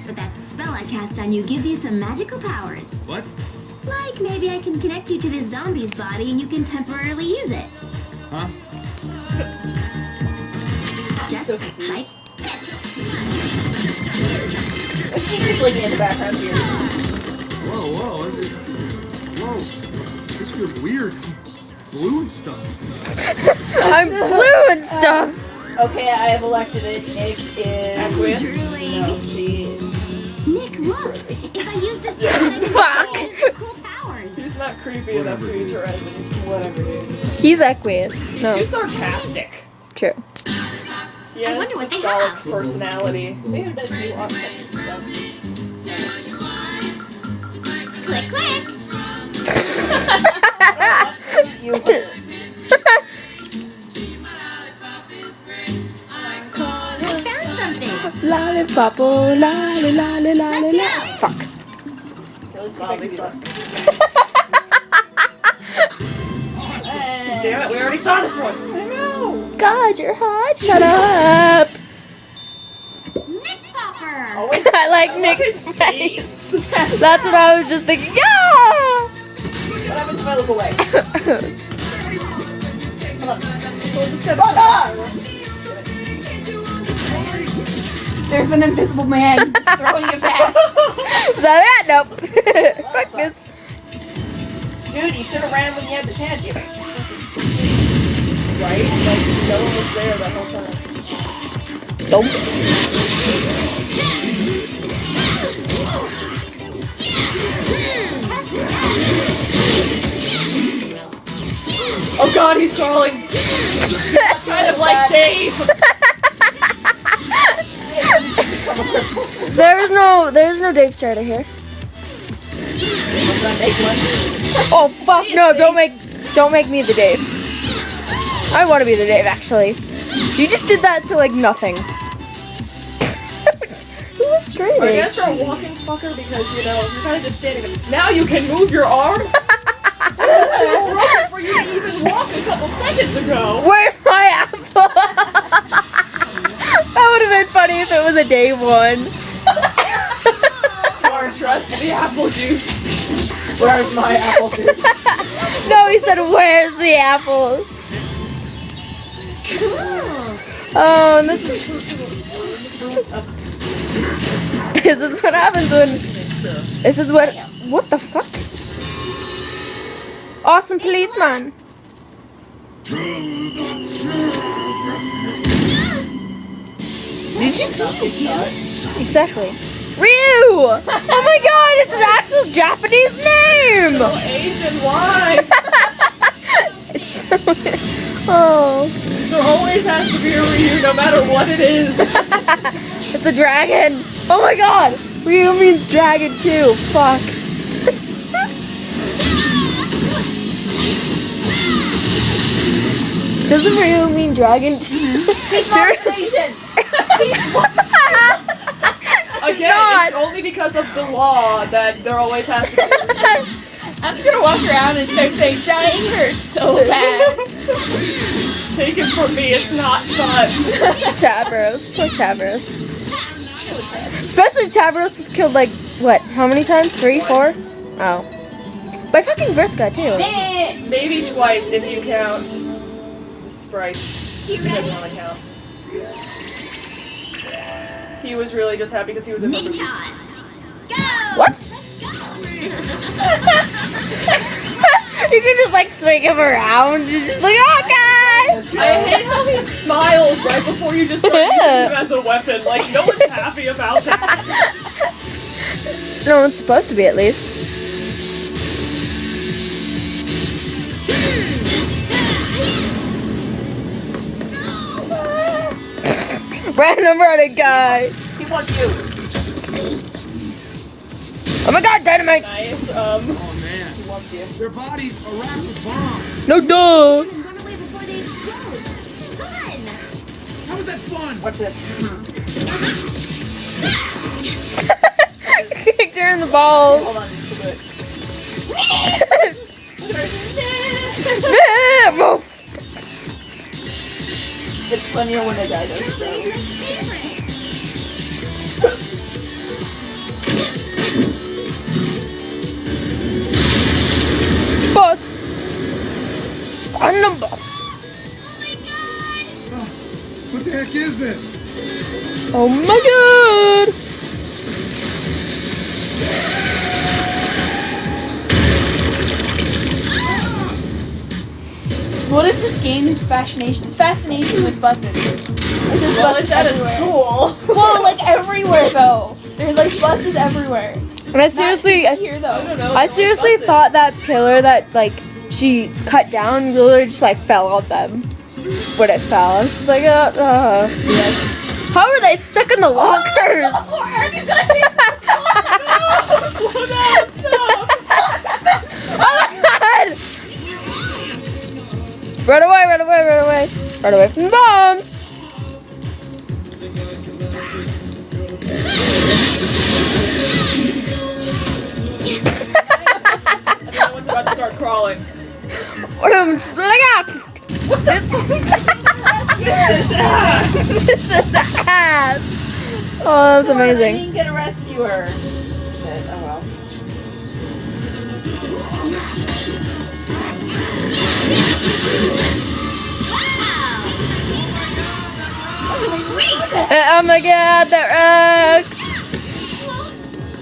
but that spell I cast on you gives you some magical powers. What? Like maybe I can connect you to this zombie's body and you can temporarily use it. Huh? Just like Tinker's leaking in the background here. Whoa. This feels weird. Blue and stuff. I'm blue and stuff. Okay, I have elected it. Nick is... Aqueous? No, she is... Nick, look! If I use this Fuck. cool powers. He's not creepy enough to be Teresian. Whatever, dude. He's aqueous. He's No, too sarcastic. true. He has wonder what the they Solid's have. personality. Maybe it does new architecture stuff. Click, click! You hear. I found something! Lollipop, oh, lolly, lolly, lolly, lolly. Fuck. Okay, let's see if I can do this. Damn it, we already saw this one. God, you're hot. Shut up. Nick Popper! Always I like Nick's Nick's face. face. That's what I was just thinking. Yeah. What happens if I look away? Come on. Fuck off! There's an invisible man just throwing you back. Is that it? Nope. Fuck this. Dude, you should have ran when you had the chance. You. Right? Like, no one was there that whole time. Nope. Oh god, he's crawling. It's kind of like Dave. There's no Dave Strider here. Oh fuck no! Don't make me the Dave. I want to be the Dave actually. You just did that to like nothing. Who was I'm screaming? gonna start walking fucker because you're kind of just standing there. Now you can move your arm. It was too rough for you to even walk a couple seconds ago. Where's my apple? That would have been funny if it was a Dave one. Don't trust the apple juice. Where's my apple juice? No, he said, "Where's the apple?" Oh, and this is what happens when. This is what. What the fuck? Awesome policeman. Did you? Exactly. Ryu! Oh my god, it's an actual Japanese name! So Asian, why? It's so. Oh. There always has to be a Ryu, no matter what it is. It's a dragon! Oh my god! Ryu means dragon too. Fuck. Doesn't Ryu mean dragon too? He's not Asian. Again, not. it's only because of the law that there always has to be a Ryu. I'm gonna walk around and start saying, dying hurts so bad. Take it from me, it's not fun. Tavros. Poor Tavros. Especially Tavros was killed like, what, how many times? 3, 4? Oh. By fucking Vriska too. Maybe twice if you count the sprite. He doesn't want to count. He was really just happy because he was in the Nick movies. toss! Go! What? You can just like swing him around. You're just like, oh guys! I hate how he smiles right before you just start using him as a weapon. Like, no one's happy about that. No one's supposed to be, at least. Random running guy. He wants you. Oh my god, dynamite! Nice, Oh man. He wants you. Their bodies are wrapped with bombs. No duh! Run away before they explode! Fun! How was that fun? Watch this. Kicked her in the balls. Hold on, just a bit. Woof. It's funnier when a guy does it. Your favorite! is this? Oh my god! What is this game's fascination? It's fascination with buses. Like, there's Well, buses it's at a everywhere. school. Well, like everywhere though. There's like buses everywhere. And I seriously, Not just here I though. don't know. I seriously thought that pillar that like she cut down really just like fell on them when it fell. I was just like, how are they stuck in the lockers? Slow down, stop. Oh my god! Run away, run away, run away. Run away from the bombs. Everyone's about to start crawling. What am I just like out? This is ass. Oh, that was I amazing. didn't get a rescuer. Shit, oh well. Oh my god, that rocks.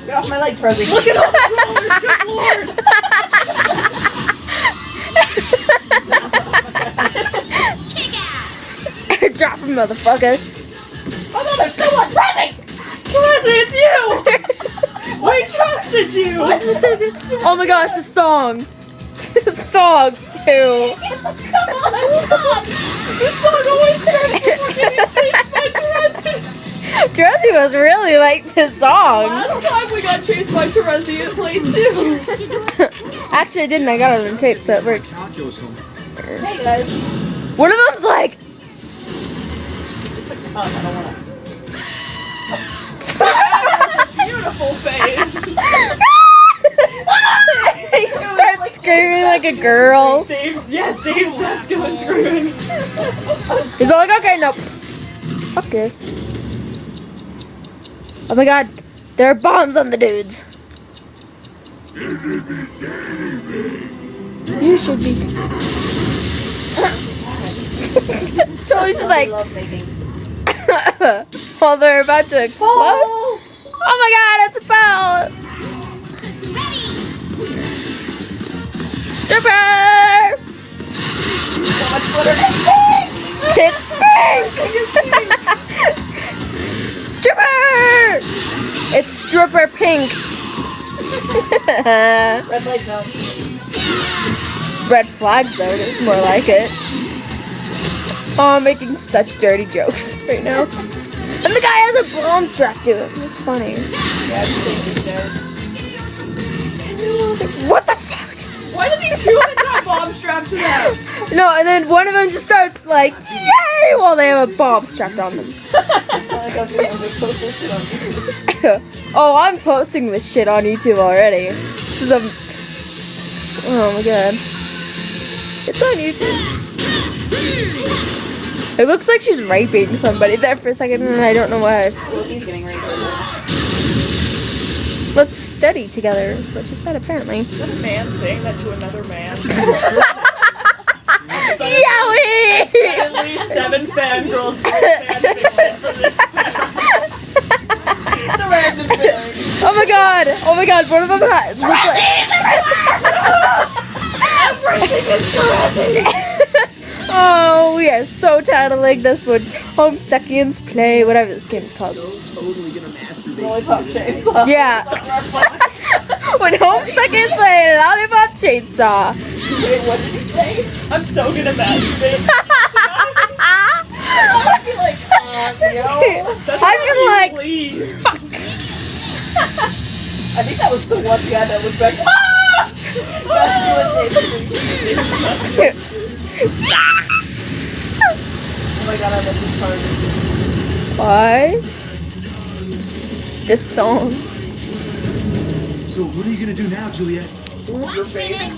Get off my leg, Trezzy. Look at all the crawlers, good lord. Drop him, motherfucker. Oh no, there's still one, Trezzy! Trezzy, it's you! We trusted you! Oh my gosh, the song. The song, too. Come on, stop! This song always starts with we're getting chased by Trezzy. Dorothy was really like this song. Last time we got chased by Trezzy, it played too. Actually, I didn't. I got it on tape, so it works. Now it goes home. Hey guys. One of them's like, I don't wanna. Beautiful face. he starts screaming like a girl. Dave's masculine screaming. He's all like, okay, nope. Fuck this. Oh my god, there are bombs on the dudes. You should be. Totally just like, love making. while they're about to explode. Oh! Oh my god, it's a foul! Stripper! So much glitter. It's pink! Stripper! It's stripper pink. Red light zone. Red flag zone is more like it. Oh, I'm making such dirty jokes right now. And the guy has a bomb strapped to him. That's funny. Yeah, I'm seeing these guys. What the fuck? Why do these humans have bomb strapped to them? No, and then one of them just starts like, yay, while they have a bomb strapped on them. I like how people post this shit on YouTube. Oh, I'm posting this shit on YouTube already. This is a... Oh my god. It's on YouTube. It looks like she's raping somebody there for a second, and I don't know why. Well, he's getting raped. Let's study together, is what she said, apparently. Is that a man saying that to another man? Yowie! Suddenly, 7 fangirls fanfiction for this film. The random fairy. Oh my god! Oh my god, one of them looks like... Everything is Trezzy! Oh, we are so titling this one. Homestuckians play, whatever this game is called. Totally gonna masturbate. Lollipop chainsaw. Yeah. When Homestuckians play Lollipop Chainsaw. Wait, what did he say? I'm so gonna masturbate. I'd be like, yo. That's I've how been you like, leave. fuck. I think that was the one guy that was like, ah! Rescue and Oh my god, I miss this part. Why? This song. So what are you gonna do now, Juliet? Watch me then,